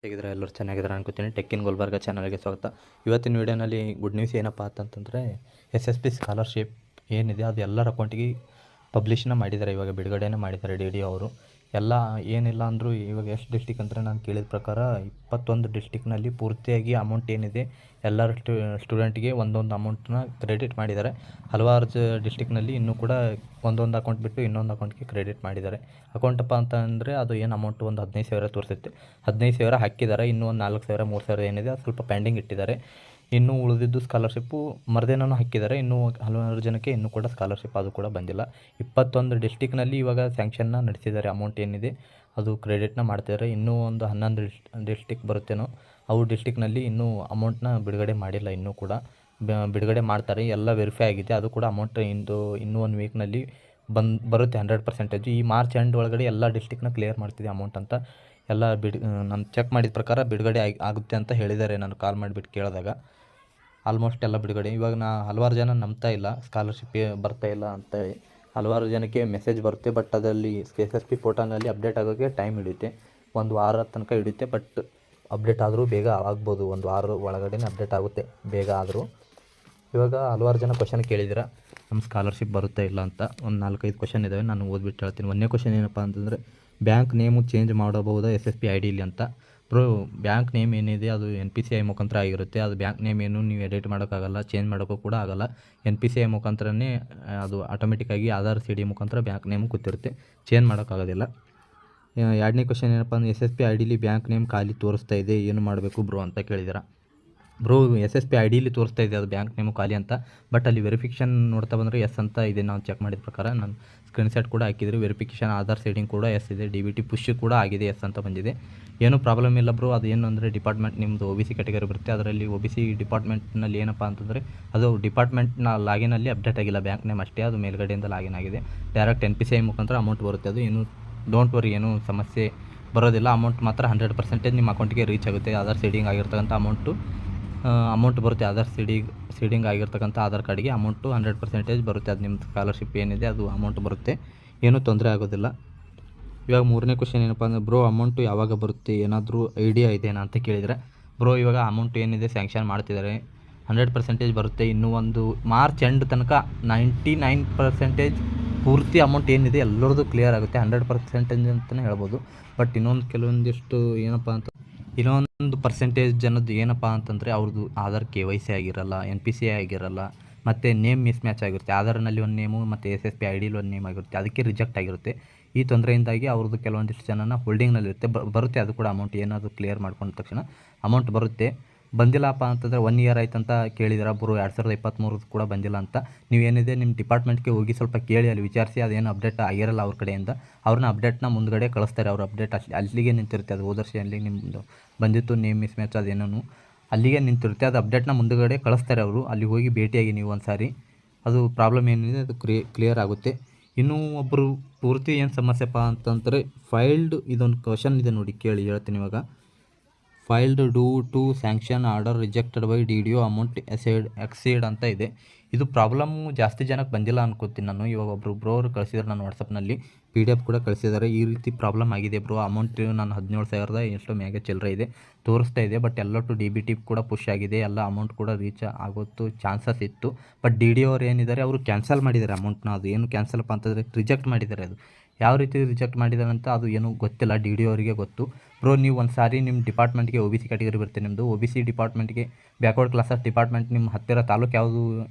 ಹೇಗಿದ್ರೆ ಎಲ್ಲರೂ ಚೆನ್ನಾಗಿದ್ದಾರೆ ಅನ್ಕೋತೀನಿ. ಟೆಕ್ ಇನ್ ಗುಲ್ಬರ್ಗ ಚಾನಲ್ಗೆ ಸ್ವಾಗತ. ಇವತ್ತಿನ ವೀಡಿಯೋನಲ್ಲಿ ಗುಡ್ ನ್ಯೂಸ್ ಏನಪ್ಪ ಅಂತಂತಂದರೆ SSP ಸ್ಕಾಲರ್ಶಿಪ್ ಏನಿದೆ ಅದು ಎಲ್ಲರ ಅಕೌಂಟಿಗೆ ಪಬ್ಲಿಷ್ನ ಮಾಡಿದ್ದಾರೆ. ಇವಾಗ ಬಿಡುಗಡೆನೇ ಮಾಡಿದ್ದಾರೆ ಡಿ ಅವರು. ಎಲ್ಲ ಏನಿಲ್ಲ ಅಂದರೂ ಇವಾಗ ಎಷ್ಟು ಡಿಸ್ಟಿಕ್ ಅಂದರೆ ನಾನು ಕೇಳಿದ ಪ್ರಕಾರ 21 ಡಿಸ್ಟಿಕ್ನಲ್ಲಿ ಪೂರ್ತಿಯಾಗಿ ಅಮೌಂಟ್ ಏನಿದೆ ಎಲ್ಲರ ಸ್ಟೂಡೆಂಟ್ಗೆ ಒಂದೊಂದು ಅಮೌಂಟನ್ನ ಕ್ರೆಡಿಟ್ ಮಾಡಿದ್ದಾರೆ. ಹಲವಾರು ಡಿಸ್ಟಿಕ್ನಲ್ಲಿ ಇನ್ನೂ ಕೂಡ ಒಂದೊಂದು ಅಕೌಂಟ್ ಬಿಟ್ಟು ಇನ್ನೊಂದು ಅಕೌಂಟ್ಗೆ ಕ್ರೆಡಿಟ್ ಮಾಡಿದ್ದಾರೆ. ಅಕೌಂಟಪ್ಪ ಅಂತ ಅಂದರೆ ಅದು ಏನು ಅಮೌಂಟ್ ಒಂದು 15,000 ತೋರಿಸುತ್ತೆ. 15,000 ಹಾಕಿದ್ದಾರೆ. ಇನ್ನೂ ಒಂದು 4,000 3,000 ಏನಿದೆ ಅದು ಸ್ವಲ್ಪ ಪೆಂಡಿಂಗ್ ಇಟ್ಟಿದ್ದಾರೆ. ಇನ್ನೂ ಉಳಿದಿದ್ದು ಸ್ಕಾಲರ್ಶಿಪ್ಪು ಮರದೇನೂ ಹಾಕಿದ್ದಾರೆ. ಇನ್ನೂ ಹಲವಾರು ಜನಕ್ಕೆ ಇನ್ನೂ ಕೂಡ ಸ್ಕಾಲರ್ಶಿಪ್ ಅದು ಕೂಡ ಬಂದಿಲ್ಲ. 21 ಡಿಸ್ಟಿಕ್ನಲ್ಲಿ ಇವಾಗ ಸ್ಯಾಂಕ್ಷನ್ನ ನಡೆಸಿದ್ದಾರೆ. ಅಮೌಂಟ್ ಏನಿದೆ ಅದು ಕ್ರೆಡಿಟ್ನ ಮಾಡ್ತಿದ್ದಾರೆ. ಇನ್ನೂ ಒಂದು 11 ಡಿಸ್ಟಿಕ್ ಬರುತ್ತೇನೋ, ಅವು ಡಿಸ್ಟಿಕ್ನಲ್ಲಿ ಇನ್ನೂ ಅಮೌಂಟ್ನ ಬಿಡುಗಡೆ ಮಾಡಿಲ್ಲ. ಇನ್ನೂ ಕೂಡ ಬಿಡುಗಡೆ ಮಾಡ್ತಾರೆ. ಎಲ್ಲ ವೆರಿಫೈ ಆಗಿದೆ. ಅದು ಕೂಡ ಅಮೌಂಟ್ ಇನ್ನೂ ಒಂದು ವೀಕ್ನಲ್ಲಿ ಬರುತ್ತೆ 100%. ಈ ಮಾರ್ಚ್ ಎಂಡ್ ಒಳಗಡೆ ಎಲ್ಲ ಡಿಸ್ಟಿಕ್ನ ಕ್ಲಿಯರ್ ಮಾಡ್ತಿದೆ ಅಮೌಂಟ್ ಅಂತ ಎಲ್ಲ ನಾನು ಚೆಕ್ ಮಾಡಿದ ಪ್ರಕಾರ ಬಿಡುಗಡೆ ಆಗುತ್ತೆ ಅಂತ ಹೇಳಿದ್ದಾರೆ. ನಾನು ಕಾಲ್ ಮಾಡಿಬಿಟ್ಟು ಕೇಳಿದಾಗ ಆಲ್ಮೋಸ್ಟ್ ಎಲ್ಲ ಬಿಡುಗಡೆ. ಇವಾಗ ಹಲವಾರು ಜನ ನಂಬ್ತಾ ಇಲ್ಲ ಸ್ಕಾಲರ್ಶಿಪ್ ಬರ್ತಾ ಇಲ್ಲ ಅಂತ. ಹಲವಾರು ಜನಕ್ಕೆ ಮೆಸೇಜ್ ಬರುತ್ತೆ, ಬಟ್ ಅದರಲ್ಲಿ SSP ಪೋರ್ಟಲ್ನಲ್ಲಿ ಅಪ್ಡೇಟ್ ಆಗೋಕ್ಕೆ ಟೈಮ್ ಹಿಡಿಯುತ್ತೆ. ಒಂದು ವಾರ ತನಕ ಹಿಡಿಯುತ್ತೆ. ಬಟ್ ಅಪ್ಡೇಟ್ ಆದರೂ ಬೇಗ ಆಗ್ಬೋದು. ಒಂದು ವಾರ ಒಳಗಡೆ ಅಪ್ಡೇಟ್ ಆಗುತ್ತೆ ಬೇಗ ಆದರೂ. ಇವಾಗ ಹಲವಾರು ಜನ ಕ್ವಶನ್ ಕೇಳಿದ್ದೀರ ನಮ್ಮ ಸ್ಕಾಲರ್ಶಿಪ್ ಬರುತ್ತಾ ಇಲ್ಲ ಅಂತ. ಒಂದು 4-5 ಕ್ವಶನ್ ಇದ್ದಾವೆ, ನಾನು ಓದ್ಬಿಟ್ಟು ಹೇಳ್ತೀನಿ. ಒಂದನೇ ಕ್ವಶನ್ ಏನಪ್ಪ ಅಂತಂದರೆ ಬ್ಯಾಂಕ್ ನೇಮು ಚೇಂಜ್ ಮಾಡಬಹುದಾ SSP IDಲಿ ಅಂತ. ಬ್ಯಾಂಕ್ ನೇಮ್ ಏನಿದೆ ಅದು NPCI ಮುಖಾಂತರ ಆಗಿರುತ್ತೆ. ಅದು ಬ್ಯಾಂಕ್ ನೇಮ್ ಏನು ನೀವು ಎಡಿಟ್ ಮಾಡೋಕ್ಕಾಗಲ್ಲ, ಚೇಂಜ್ ಮಾಡೋಕ್ಕೂ ಕೂಡ ಆಗಲ್ಲ. NPCI ಮುಖಾಂತರನೇ ಅದು ಆಟೋಮೆಟಿಕ್ಕಾಗಿ ಆಧಾರ್ CD ಮುಖಾಂತರ ಬ್ಯಾಂಕ್ ನೇಮು ಕೂತಿರುತ್ತೆ, ಚೇಂಜ್ ಮಾಡೋಕ್ಕಾಗೋದಿಲ್ಲ. ಎರಡನೇ ಕ್ವಶನ್ ಏನಪ್ಪ ಅಂದರೆ SSP IDಲಿ ಬ್ಯಾಂಕ್ ನೇಮ್ ಖಾಲಿ ತೋರಿಸ್ತಾ ಇದೆ, ಏನು ಮಾಡಬೇಕು ಬ್ರೋ ಅಂತ ಕೇಳಿದ್ದೀರ. SSP IDಲಿ ತೋರಿಸ್ತಾ ಇದೆ ಅದು ಬ್ಯಾಂಕ್ ನೇಮು ಖಾಲಿ ಅಂತ. ಬಟ್ ಅಲ್ಲಿ ವೆರಿಫಿಕೇಷನ್ ನೋಡ್ತಾ ಬಂದರೆ ಎಸ್ ಅಂತ ಇದೆ. ನಾವು ಚೆಕ್ ಮಾಡಿದ ಪ್ರಕಾರ ನಾನು ಸ್ಕ್ರೀನ್ಶಾಟ್ ಕೂಡ ಹಾಕಿದ್ರು. ವೆರಿಫಿಕೇಷನ್ ಆಧಾರ್ ಸೀಡಿಂಗ್ ಕೂಡ ಎಸ್ ಇದೆ. DBT ಪುಷ್ ಕೂಡ ಆಗಿದೆ, ಎಸ್ ಅಂತ ಬಂದಿದೆ. ಏನೂ ಪ್ರಾಬ್ಲಮ್ ಇಲ್ಲ ಬ್ರೋ. ಅದು ಏನು ಅಂದರೆ ಡಿಪಾರ್ಟ್ಮೆಂಟ್ ನಿಮ್ಮದು OBC ಕ್ಯಾಟಗರಿ ಬರುತ್ತೆ. ಅದರಲ್ಲಿ OBC ಡಿಪಾರ್ಟ್ಮೆಂಟ್ನಲ್ಲಿ ಏನಪ್ಪ ಅಂತಂದರೆ ಅದು ಡಿಪಾರ್ಟ್ಮೆಂಟ್ನ ಲಾಗಿನಲ್ಲಿ ಅಪ್ಡೇಟ್ ಆಗಿಲ್ಲ, ಬ್ಯಾಂಕ್ ನೇಮ್ ಅಷ್ಟೇ. ಅದು ಮೇಲ್ಗಡೆಯಿಂದ ಲಾಗಿನ್ ಆಗಿದೆ. ಡೈರೆಕ್ಟ್ NPCI ಮುಖಾಂತರ ಅಮೌಂಟ್ ಬರುತ್ತೆ. ಅದು ಏನು ಡೋಂಟ್ ವರಿ, ಏನೂ ಸಮಸ್ಯೆ ಬರೋದಿಲ್ಲ. ಅಮೌಂಟ್ ಮಾತ್ರ 100% ನಿಮ್ಮ ಅಕೌಂಟಿಗೆ ರೀಚ್ ಆಗುತ್ತೆ. ಆಧಾರ್ ಸೀಡಿಂಗ್ ಆಗಿರ್ತಕ್ಕಂಥ ಅಮೌಂಟ್ ಬರುತ್ತೆ. ಆಧಾರ್ ಸೀಡಿಂಗ್ ಆಗಿರ್ತಕ್ಕಂಥ ಆಧಾರ್ ಕಾರ್ಡ್ಗೆ ಅಮೌಂಟು 100% ಬರುತ್ತೆ. ಅದು ನಿಮ್ಮ ಸ್ಕಾಲರ್ಶಿಪ್ ಏನಿದೆ ಅದು ಅಮೌಂಟ್ ಬರುತ್ತೆ, ಏನೂ ತೊಂದರೆ ಆಗೋದಿಲ್ಲ. ಇವಾಗ ಮೂರನೇ ಕ್ವಶನ್ ಏನಪ್ಪ ಅಂದರೆ ಬ್ರೋ ಅಮೌಂಟು ಯಾವಾಗ ಬರುತ್ತೆ, ಏನಾದರೂ ಐಡಿಯಾ ಇದೆಯಾ ಅಂತ ಕೇಳಿದರೆ, ಬ್ರೋ ಇವಾಗ ಅಮೌಂಟ್ ಏನಿದೆ ಸ್ಯಾಂಕ್ಷನ್ ಮಾಡ್ತಿದ್ದಾರೆ, 100% ಬರುತ್ತೆ. ಇನ್ನೂ ಒಂದು ಮಾರ್ಚ್ ಎಂಡ್ ತನಕ 99% ಪೂರ್ತಿ ಅಮೌಂಟ್ ಏನಿದೆ ಎಲ್ಲರದ್ದು ಕ್ಲಿಯರ್ ಆಗುತ್ತೆ, 100% ಅಂತಲೇ ಹೇಳ್ಬೋದು. ಬಟ್ ಇನ್ನೊಂದು ಕೆಲವೊಂದಿಷ್ಟು ಏನಪ್ಪ ಅಂತ ಇನ್ನೊಂದು ಪರ್ಸೆಂಟೇಜ್ ಜನದ್ದು ಏನಪ್ಪ ಅಂತಂದರೆ ಅವ್ರದ್ದು ಆಧಾರ್ KYC ಆಗಿರಲ್ಲ, NPCI ಆಗಿರಲ್ಲ, ಮತ್ತು ನೇಮ್ ಮಿಸ್ ಮ್ಯಾಚ್ ಆಗಿರುತ್ತೆ. ಆಧಾರ್ನಲ್ಲಿ ಒಂದು ನೇಮು ಮತ್ತು SSP IDಲಿ ಒಂದು ನೇಮ್ ಆಗಿರುತ್ತೆ, ಅದಕ್ಕೆ ರಿಜೆಕ್ಟ್ ಆಗಿರುತ್ತೆ. ಈ ತೊಂದರೆಯಿಂದಾಗಿ ಅವ್ರದ್ದು ಕೆಲವೊಂದಿಷ್ಟು ಜನನ ಹೋಲ್ಡಿಂಗ್ನಲ್ಲಿರುತ್ತೆ. ಬರುತ್ತೆ ಅದು ಕೂಡ ಅಮೌಂಟ್ ಏನಾದರೂ ಕ್ಲಿಯರ್ ಮಾಡ್ಕೊಂಡ ತಕ್ಷಣ ಅಮೌಂಟ್ ಬರುತ್ತೆ. ಬಂದಿಲ್ಲಪ್ಪ ಅಂತಂದರೆ 1 ಇಯರ್ ಆಯ್ತು ಅಂತ ಕೇಳಿದಾರೆ ಬ್ರೋ, 2023 ಕೂಡ ಬಂದಿಲ್ಲ ಅಂತ. ನೀವೇನಿದೆ ನಿಮ್ಮ ಡಿಪಾರ್ಟ್ಮೆಂಟ್ಗೆ ಹೋಗಿ ಸ್ವಲ್ಪ ಕೇಳಿ, ಅಲ್ಲಿ ವಿಚಾರಿಸಿ. ಅದೇನು ಅಪ್ಡೇಟ್ ಆಗಿರಲ್ಲ ಅವ್ರ ಕಡೆಯಿಂದ. ಅವ್ರನ್ನ ಅಪ್ಡೇಟ್ನ ಮುಂದ್ಗಡೆ ಕಳಿಸ್ತಾರೆ. ಅವ್ರ ಅಪ್ಡೇಟ್ ಅಲ್ಲಿಗೆ ನಿಂತಿರುತ್ತೆ. ಅದು ಹೋದ ವರ್ಷದಲ್ಲಿ ನಿಮ್ಮದು ಬಂದಿತ್ತು ನೇಮ್ ಮಿಸ್ ಮ್ಯಾಚ್ ಅದೇನೂ ಅಲ್ಲಿಗೆ ನಿಂತಿರುತ್ತೆ. ಅದು ಅಪ್ಡೇಟ್ನ ಮುಂದುಗಡೆ ಕಳಿಸ್ತಾರೆ ಅವರು. ಅಲ್ಲಿ ಹೋಗಿ ಭೇಟಿಯಾಗಿ ನೀವು ಒಂದು ಸಾರಿ, ಅದು ಪ್ರಾಬ್ಲಮ್ ಏನಿದೆ ಅದು ಕ್ಲಿಯರ್ ಆಗುತ್ತೆ. ಇನ್ನೂ ಒಬ್ಬರು ಪೂರ್ತಿ ಏನು ಸಮಸ್ಯೆಪ್ಪ ಅಂತಂದರೆ ಫೈಲ್ಡ್, ಇದೊಂದು ಕ್ವಶನ್ ಇದೆ ನೋಡಿ, ಕೇಳಿ ಹೇಳ್ತೀನಿ ಇವಾಗ. Failed due to sanction order rejected by DDO amount exceed ಅಂತ ಇದೆ. ಇದು ಪ್ರಾಬ್ಲಮ್ಮು ಜಾಸ್ತಿ ಜನಕ್ಕೆ ಬಂದಿಲ್ಲ ಅನ್ಕೋತೀನಿ ನಾನು. ಇವಾಗ ಬ್ರೋ ಅವರು ಕಳಿಸಿದ್ದಾರೆ ನನ್ನ ವಾಟ್ಸಪ್ನಲ್ಲಿ, PDF ಕೂಡ ಕಳಿಸಿದ್ದಾರೆ. ಈ ರೀತಿ ಪ್ರಾಬ್ಲಮ್ ಆಗಿದೆ ಬ್ರೋ, ಅಮೌಂಟ್ ನಾನು 17,000 ಎಷ್ಟೋ ಮ್ಯಾಗೆ ಚಿಲ್ಲರೆ ಇದೆ ತೋರಿಸ್ತಾ ಇದೆ. ಬಟ್ ಎಲ್ಲಟ್ಟು DBT ಕೂಡ ಪುಷ್ ಆಗಿದೆ, ಎಲ್ಲ ಅಮೌಂಟ್ ಕೂಡ ರೀಚ್ ಆಗೋತ್ತು ಚಾನ್ಸಸ್ ಇತ್ತು. ಬಟ್ DDO ಅವ್ರು ಏನಿದ್ದಾರೆ ಅವರು ಕ್ಯಾನ್ಸಲ್ ಮಾಡಿದ್ದಾರೆ ಅಮೌಂಟ್ನ. ಅದು ಏನು ಕ್ಯಾನ್ಸಲಪ್ಪ ಅಂತಂದರೆ ರಿಜೆಕ್ಟ್ ಮಾಡಿದ್ದಾರೆ. ಅದು ಯಾವ ರೀತಿ ರಿಜೆಕ್ಟ್ ಮಾಡಿದ್ದಾರೆ ಅಂತ ಅದು ಏನೂ ಗೊತ್ತಿಲ್ಲ, DDO ಅವರಿಗೆ ಗೊತ್ತು. ಬ್ರೋ ನೀವು ಒಂದು ಸಾರಿ ನಿಮ್ಮ ಡಿಪಾರ್ಟ್ಮೆಂಟ್ಗೆ OBC ಕ್ಯಾಟಗರಿ ಬರುತ್ತೆ ನಿಮ್ಮದು, OBC ಡಿಪಾರ್ಟ್ಮೆಂಟ್ಗೆ ಬ್ಯಾಕ್ವರ್ಡ್ ಕ್ಲಾಸಸ್ ಡಿಪಾರ್ಟ್ಮೆಂಟ್ ನಿಮ್ಮ ಹತ್ತಿರ ತಾಲೂಕು ಯಾವುದು,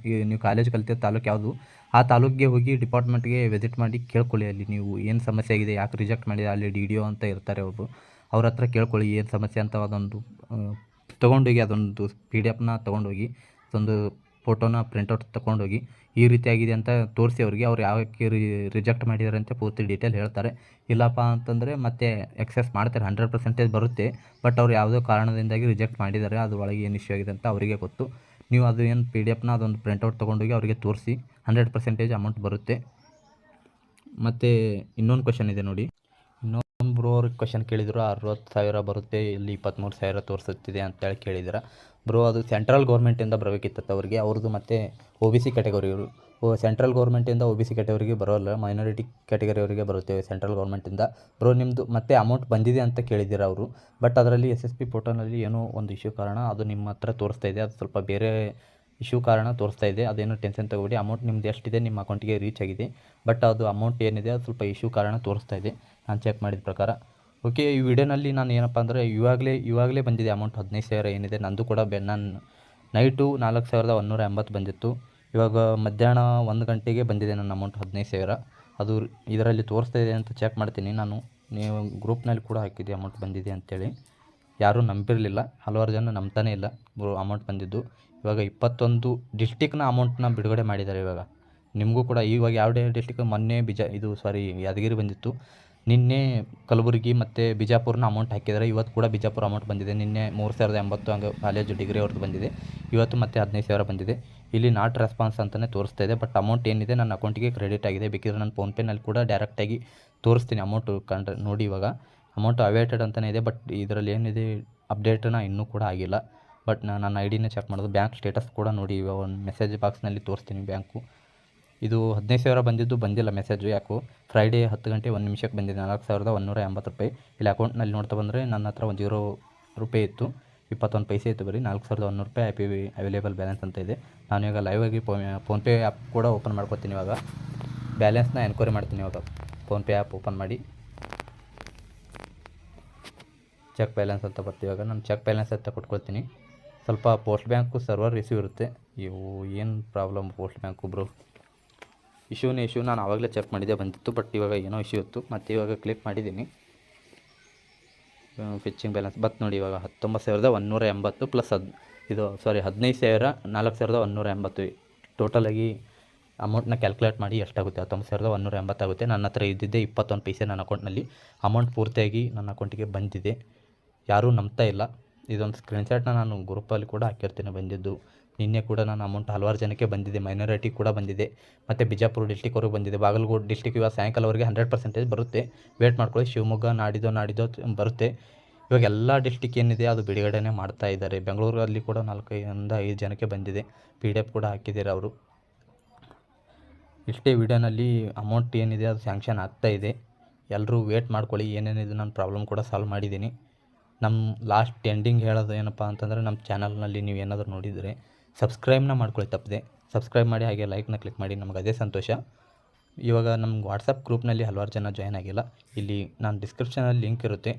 ನೀವು ಕಾಲೇಜ್ ಕಲಿತಿರೋ ತಾಲೂಕು ಯಾವುದು, ಆ ತಾಲೂಕಿಗೆ ಹೋಗಿ ಡಿಪಾರ್ಟ್ಮೆಂಟ್ಗೆ ವಿಸಿಟ್ ಮಾಡಿ ಕೇಳ್ಕೊಳ್ಳಿ. ಅಲ್ಲಿ ನೀವು ಏನು ಸಮಸ್ಯೆ ಆಗಿದೆ, ಯಾಕೆ ರಿಜೆಕ್ಟ್ ಮಾಡಿದೆ, ಅಲ್ಲಿ DDO ಅಂತ ಇರ್ತಾರೆ ಅವರು, ಅವ್ರ ಹತ್ರ ಕೇಳ್ಕೊಳ್ಳಿ ಏನು ಸಮಸ್ಯೆ ಅಂತ. ಅದೊಂದು ತೊಗೊಂಡೋಗಿ ಅದೊಂದು PDF ತೊಗೊಂಡೋಗಿ ಅದೊಂದು ಫೋಟೋನ ಪ್ರಿಂಟೌಟ್ ತೊಗೊಂಡೋಗಿ ಈ ರೀತಿಯಾಗಿದೆ ಅಂತ ತೋರಿಸಿ ಅವ್ರಿಗೆ. ಅವ್ರು ಯಾವಕ್ಕೆ ರಿಜೆಕ್ಟ್ ಮಾಡಿದ್ದಾರೆ ಅಂತ ಪೂರ್ತಿ ಡೀಟೇಲ್ ಹೇಳ್ತಾರೆ. ಇಲ್ಲಪ್ಪ ಅಂತಂದರೆ ಮತ್ತೆ ಎಕ್ಸೆಸ್ ಮಾಡ್ತಾರೆ, 100% ಬರುತ್ತೆ. ಬಟ್ ಅವ್ರು ಯಾವುದೋ ಕಾರಣದಿಂದಾಗಿ ರಿಜೆಕ್ಟ್ ಮಾಡಿದ್ದಾರೆ, ಅದು ಒಳಗೆ ಏನು ಇಶ್ಯೂ ಆಗಿದೆ ಅಂತ ಅವರಿಗೆ ಗೊತ್ತು. ನೀವು ಅದು ಏನು PDF ಅದೊಂದು ಪ್ರಿಂಟೌಟ್ ತೊಗೊಂಡೋಗಿ ಅವರಿಗೆ ತೋರಿಸಿ, 100% ಅಮೌಂಟ್ ಬರುತ್ತೆ. ಮತ್ತು ಇನ್ನೊಂದು ಕ್ವಶನ್ ಇದೆ ನೋಡಿ, ಇನ್ನೊಂದು ಬ್ರೋ ಅವ್ರಿಗೆ ಕ್ವಶನ್ ಕೇಳಿದರು, 60,000 ಬರುತ್ತೆ, ಇಲ್ಲಿ 23,000 ತೋರಿಸುತ್ತಿದೆ ಅಂತೇಳಿ ಕೇಳಿದ್ರು ಬ್ರೋ. ಅದು ಸೆಂಟ್ರಲ್ ಗೌರ್ಮೆಂಟಿಂದ ಬರಬೇಕಿತ್ತು ಅವ್ರಿಗೆ, ಅವ್ರದ್ದು ಮತ್ತು OBC ಕ್ಯಾಟಗರಿಯವರು. ಸೆಂಟ್ರಲ್ ಗೌರ್ಮೆಂಟಿಂದ OBC ಕ್ಯಾಟಗರಿಗೆ ಬರೋಲ್ಲ, ಮೈನಾರಿಟಿ ಕ್ಯಾಟಗರಿಯವರಿಗೆ ಬರುತ್ತೆ ಸೆಂಟ್ರಲ್ ಗೌರ್ಮೆಂಟಿಂದ. ಬ್ರೋ ನಿಮ್ಮದು ಮತ್ತೆ ಅಮೌಂಟ್ ಬಂದಿದೆ ಅಂತ ಕೇಳಿದ್ದೀರ ಅವರು, ಬಟ್ ಅದರಲ್ಲಿ SSP ಪೋರ್ಟಲ್ನಲ್ಲಿ ಏನೋ ಒಂದು ಇಶ್ಯೂ ಕಾರಣ ಅದು ನಿಮ್ಮ ಹತ್ರ ತೋರಿಸ್ತಾ ಇದೆ. ಅದು ಸ್ವಲ್ಪ ಬೇರೆ ಇಶ್ಯೂ ಕಾರಣ ತೋರಿಸ್ತಾ ಇದೆ. ಅದೇನು ಟೆನ್ಷನ್ ತಗೋಬೇಡಿ. ಅಮೌಂಟ್ ನಿಮ್ದು ಎಷ್ಟಿದೆ ನಿಮ್ಮ ಅಕೌಂಟಿಗೆ ರೀಚ್ ಆಗಿದೆ, ಬಟ್ ಅದು ಅಮೌಂಟ್ ಏನಿದೆ ಅದು ಸ್ವಲ್ಪ ಇಶ್ಯೂ ಕಾರಣ ತೋರಿಸ್ತಾ ಇದೆ ನಾನು ಚೆಕ್ ಮಾಡಿದ ಪ್ರಕಾರ. ಓಕೆ, ಈ ವಿಡಿಯೋನಲ್ಲಿ ನಾನು ಏನಪ್ಪ ಅಂದರೆ ಇವಾಗಲೇ ಬಂದಿದೆ ಅಮೌಂಟ್ 15,000 ಏನಿದೆ ನಂದು ಕೂಡ. ನಾನು ನೈಟು 4,180 ಬಂದಿತ್ತು. ಇವಾಗ ಮಧ್ಯಾಹ್ನ 1 ಗಂಟೆಗೆ ಬಂದಿದೆ ನನ್ನ ಅಮೌಂಟ್ 15,000. ಅದು ಇದರಲ್ಲಿ ತೋರಿಸ್ತಾ ಇದೆ ಅಂತ ಚೆಕ್ ಮಾಡ್ತೀನಿ ನಾನು. ನೀವು ಗ್ರೂಪ್ನಲ್ಲಿ ಕೂಡ ಹಾಕಿದ್ದೆ ಅಮೌಂಟ್ ಬಂದಿದೆ ಅಂತೇಳಿ. ಯಾರೂ ನಂಬಿರಲಿಲ್ಲ, ಹಲವಾರು ಜನ ನಂಬ್ತಾನೇ ಇಲ್ಲ ಅಮೌಂಟ್ ಬಂದಿದ್ದು. ಇವಾಗ 21 ಡಿಸ್ಟಿಕ್ನ ಅಮೌಂಟ್ನ ಬಿಡುಗಡೆ ಮಾಡಿದ್ದಾರೆ ಇವಾಗ. ನಿಮಗೂ ಕೂಡ ಇವಾಗ ಯಾವುದೇ ಡಿಸ್ಟಿಕ್ ಮೊನ್ನೆ ಯಾದಗಿರಿ ಬಂದಿತ್ತು, ನಿನ್ನೆ ಕಲಬುರಗಿ ಮತ್ತು ಬಿಜಾಪುರನ ಅಮೌಂಟ್ ಹಾಕಿದ್ದಾರೆ. ಇವತ್ತು ಕೂಡ ಬಿಜಾಪುರ ಅಮೌಂಟ್ ಬಂದಿದೆ. ನಿನ್ನೆ 3,080 ಹಂಗೆ ಕಾಲೇಜು ಡಿಗ್ರಿ ಅವ್ರದ್ದು ಬಂದಿದೆ. ಇವತ್ತು ಮತ್ತೆ 15,000 ಬಂದಿದೆ. ಇಲ್ಲಿ ನಾಟ್ ರೆಸ್ಪಾನ್ಸ್ ಅಂತಲೇ ತೋರಿಸ್ತಾ ಇದೆ, ಬಟ್ ಅಮೌಂಟ್ ಏನಿದೆ ನನ್ನ ಅಕೌಂಟಿಗೆ ಕ್ರೆಡಿಟ್ ಆಗಿದೆ. ಬೇಕಿದ್ರೆ ನಾನು ಫೋನ್ಪೇನಲ್ಲಿ ಕೂಡ ಡೈರೆಕ್ಟಾಗಿ ತೋರಿಸ್ತೀನಿ ಅಮೌಂಟು ಕಂಡ್ರೆ ನೋಡಿ. ಇವಾಗ ಅಮೌಂಟ್ ಅವೇಟೆಡ್ ಅಂತಲೇ ಇದೆ, ಬಟ್ ಇದರಲ್ಲಿ ಏನಿದೆ ಅಪ್ಡೇಟನ್ನ ಇನ್ನೂ ಕೂಡ ಆಗಿಲ್ಲ. ಬಟ್ ನನ್ನ ಐಡಿನೇ ಚೆಕ್ ಮಾಡೋದು. ಬ್ಯಾಂಕ್ ಸ್ಟೇಟಸ್ ಕೂಡ ನೋಡಿ, ಇವಾಗ ಒಂದು ಮೆಸೇಜ್ ಬಾಕ್ಸ್ನಲ್ಲಿ ತೋರಿಸ್ತೀನಿ ಬ್ಯಾಂಕು. ಇದು 15,000 ಬಂದಿಲ್ಲ ಮೆಸೇಜು. ಯಾಕೋ ಫ್ರೈಡೇ 10 ಗಂಟೆ 1 ನಿಮಿಷಕ್ಕೆ ಬಂದಿದೆ 4,180 ರೂಪಾಯಿ. ಇಲ್ಲಿ ಅಕೌಂಟ್ನಲ್ಲಿ ನೋಡ್ತಾ ಬಂದರೆ ನನ್ನ ಹತ್ರ ಒಂದು 0 ರೂಪಾಯಿ ಇತ್ತು, 21 ಪೈಸೆ ಇತ್ತು. ಬರೀ 4,100 ರೂಪಾಯಿ ಅವೈಲೇಬಲ್ ಬ್ಯಾಲೆನ್ಸ್ ಅಂತ ಇದೆ. ನಾನು ಇವಾಗ ಲೈವಾಗಿ ಫೋನ್ಪೇ ಆ್ಯಪ್ ಕೂಡ ಓಪನ್ ಮಾಡ್ಕೊತೀನಿ. ಇವಾಗ ಬ್ಯಾಲೆನ್ಸ್ನ ಎನ್ಕ್ವೈರಿ ಮಾಡ್ತೀನಿ. ಇವಾಗ ಫೋನ್ಪೇ ಆ್ಯಪ್ ಓಪನ್ ಮಾಡಿ ಚೆಕ್ ಬ್ಯಾಲೆನ್ಸ್ ಅಂತ ಬರ್ತೀವಿ. ಇವಾಗ ನಾನು ಚೆಕ್ ಬ್ಯಾಲೆನ್ಸ್ ಅಂತ ಕೊಟ್ಕೊಳ್ತೀನಿ. ಸ್ವಲ್ಪ ಪೋಸ್ಟ್ ಬ್ಯಾಂಕು ಸರ್ವರ್ ಇಶ್ಯೂ ಇರುತ್ತೆ. ಇವು ಏನು problem post bank bro, issue ನಾನು ಆವಾಗಲೇ ಚೆಕ್ ಮಾಡಿದ್ದೆ, ಬಂದಿತ್ತು. ಬಟ್ ಇವಾಗ ಏನೋ ಇಶ್ಯೂ ಇತ್ತು. ಮತ್ತು ಇವಾಗ ಕ್ಲಿಕ್ ಮಾಡಿದ್ದೀನಿ, ಫಿಚ್ಚಿಂಗ್ ಬ್ಯಾಲೆನ್ಸ್ ಬತ್ತು ನೋಡಿ. ಇವಾಗ 19,180 ಪ್ಲಸ್ 15,000 4,180 ಟೋಟಲಾಗಿ ಅಮೌಂಟ್ನ ಕ್ಯಾಲ್ಕುಲೇಟ್ ಮಾಡಿ ಎಷ್ಟಾಗುತ್ತೆ, 19,180 ಆಗುತ್ತೆ. ನನ್ನ ಹತ್ರ ಇದ್ದಿದ್ದೆ 21 ಪೈಸೆ ನನ್ನ ಅಕೌಂಟ್ನಲ್ಲಿ. ಅಮೌಂಟ್ ಪೂರ್ತಿಯಾಗಿ ನನ್ನ ಅಕೌಂಟಿಗೆ ಬಂದಿದೆ. ಯಾರೂ ನಂಬ್ತಾ ಇಲ್ಲ. ಇದೊಂದು ಸ್ಕ್ರೀನ್ಶಾಟ್ನ ನಾನು ಗ್ರೂಪಲ್ಲಿ ಕೂಡ ಹಾಕಿರ್ತೀನಿ ಬಂದಿದ್ದು. ನಿನ್ನೆ ಕೂಡ ನನ್ನ ಅಮೌಂಟ್ ಹಲವಾರು ಜನಕ್ಕೆ ಬಂದಿದೆ, ಮೈನಾರಿಟಿ ಕೂಡ ಬಂದಿದೆ, ಮತ್ತು ಬಿಜಾಪುರ ಡಿಸ್ಟಿಕ್ವರೆಗೂ ಬಂದಿದೆ. ಬಾಗಲಕೋಟೆ ಡಿಸ್ಟಿಕ್ ಇವಾಗ ಸಾಯಂಕಾಲವರೆಗೆ 100% ಬರುತ್ತೆ. ವೇಟ್ ಮಾಡ್ಕೊಳ್ಳಿ. ಶಿವಮೊಗ್ಗ ನಾಡಿದ್ದು ಬರುತ್ತೆ. ಇವಾಗ ಎಲ್ಲ ಡಿಸ್ಟಿಕ್ ಏನಿದೆ ಅದು ಬಿಡುಗಡೆನೇ ಮಾಡ್ತಾ ಇದ್ದಾರೆ. ಬೆಂಗಳೂರಲ್ಲಿ ಕೂಡ 4-5 ಜನಕ್ಕೆ ಬಂದಿದೆ. PDF ಕೂಡ ಹಾಕಿದ್ದಾರೆ ಅವರು. ಇಷ್ಟೇ ವಿಡಿಯೋನಲ್ಲಿ ಅಮೌಂಟ್ ಏನಿದೆ ಅದು ಸ್ಯಾಂಕ್ಷನ್ ಆಗ್ತಾ ಇದೆ. ಎಲ್ಲರೂ ವೇಟ್ ಮಾಡ್ಕೊಳ್ಳಿ. ಏನೇನಿದೆ ನಾನು ಪ್ರಾಬ್ಲಮ್ ಕೂಡ ಸಾಲ್ವ್ ಮಾಡಿದ್ದೀನಿ. ನಮ್ಮ ಲಾಸ್ಟ್ ಎಂಡಿಂಗ್ ಹೇಳೋದು ಏನಪ್ಪ ಅಂತಂದರೆ, ನಮ್ಮ ಚಾನಲ್ನಲ್ಲಿ ನೀವು ಏನಾದರೂ ನೋಡಿದರೆ ಸಬ್ಸ್ಕ್ರೈಬ್ನ ಮಾಡ್ಕೊಳ್ಳಿ ತಪ್ಪದೆ. ಸಬ್ಸ್ಕ್ರೈಬ್ ಮಾಡಿ, ಹಾಗೆ ಲೈಕ್ನ ಕ್ಲಿಕ್ ಮಾಡಿ, ನಮಗೆ ಅದೇ ಸಂತೋಷ. ಇವಾಗ ನಮ್ಗೆ ವಾಟ್ಸಪ್ ಗ್ರೂಪ್ನಲ್ಲಿ ಹಲವಾರು ಜನ ಜಾಯ್ನ್ ಆಗಿಲ್ಲ. ಇಲ್ಲಿ ನಾನು ಡಿಸ್ಕ್ರಿಪ್ಷನಲ್ಲಿ ಲಿಂಕ್ ಇರುತ್ತೆ,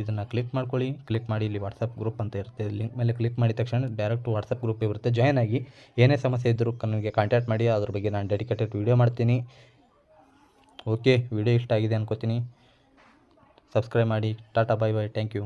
ಇದನ್ನು ಕ್ಲಿಕ್ ಮಾಡ್ಕೊಳ್ಳಿ. ಕ್ಲಿಕ್ ಮಾಡಿ, ಇಲ್ಲಿ ವಾಟ್ಸಪ್ ಗ್ರೂಪ್ ಅಂತ ಇರುತ್ತೆ. ಲಿಂಕ್ ಮೇಲೆ ಕ್ಲಿಕ್ ಮಾಡಿದ ತಕ್ಷಣ ಡೈರೆಕ್ಟ್ ವಾಟ್ಸಪ್ ಗ್ರೂಪ್ ಇರುತ್ತೆ. ಜಾಯ್ನ್ ಆಗಿ ಏನೇ ಸಮಸ್ಯೆ ಇದ್ದರೂ ನನಗೆ ಕಾಂಟ್ಯಾಕ್ಟ್ ಮಾಡಿ, ಅದ್ರ ಬಗ್ಗೆ ನಾನು ಡೆಡಿಕೇಟೆಡ್ ವೀಡಿಯೋ ಮಾಡ್ತೀನಿ. ಓಕೆ, ವಿಡಿಯೋ ಇಷ್ಟ ಆಗಿದೆ ಅನ್ಕೋತೀನಿ. ಸಬ್ಸ್ಕ್ರೈಬ್ ಮಾಡಿ. ಟಾಟಾ, ಬೈ ಬೈ, ಥ್ಯಾಂಕ್ ಯು.